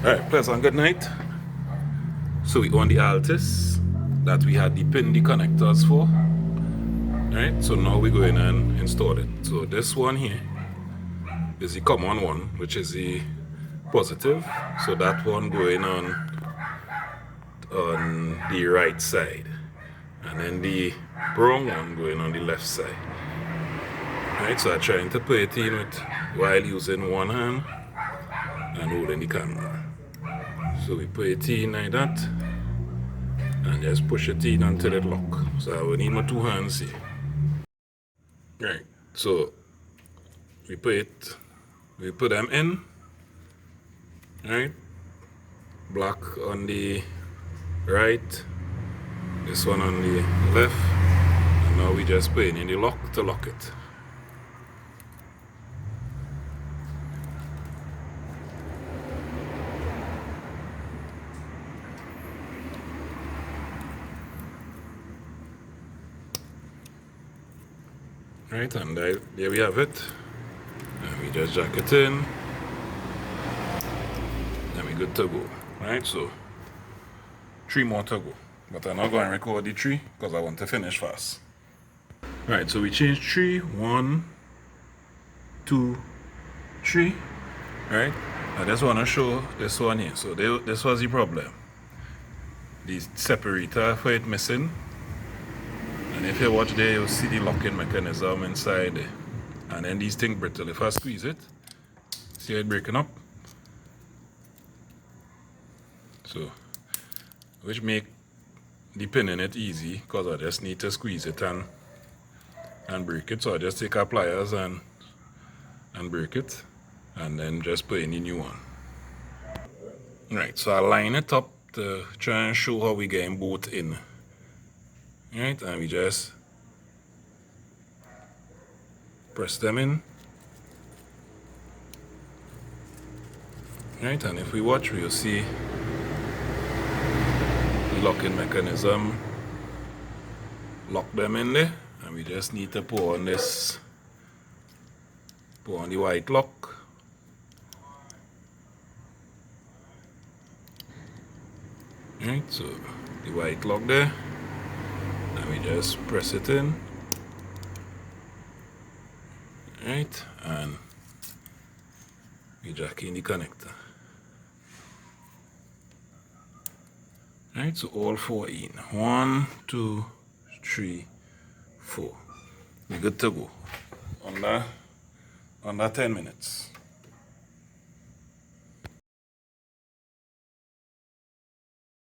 Alright, pleasant good night. So we on the Altis that we had the pin the connectors for. Alright, so now we go in and install it. So this one here is the common one, which is the positive. So that one going on the right side. And then the wrong one going on the left side. Alright, so I'm trying to put it in with while using one hand and holding the camera. So we put it in like that and just push it in until it lock. So I will need my two hands here. Right, so we put them in. Right, black on the right, this one on the left, and now we just put it in the lock to lock it. Right, and there we have it. And we just jack it in. And we're good to go. Right, so 3 more to go. But I'm not going to record the 3 because I want to finish fast. Right, so we changed 3. 1, 2, 3. Right, I just want to show this one here. So this was the problem. The separator for it missing. And if you watch there, you'll see the locking mechanism inside there. And then these things brittle. If I squeeze it, see it breaking up? So, which make the pin in it easy, because I just need to squeeze it and break it. So I just take our pliers and break it, and then just put in the new one. Right, so I line it up to try and show how we get both in. Right, and we just press them in. Right, and if we watch, we'll see the locking mechanism lock them in there, and we just need to put on the white lock. Right, so the white lock there. And we just press it in, right, and we jack in the connector. Right, so all 4 in. 1, 2, 3, 4. We're good to go. Under 10 minutes.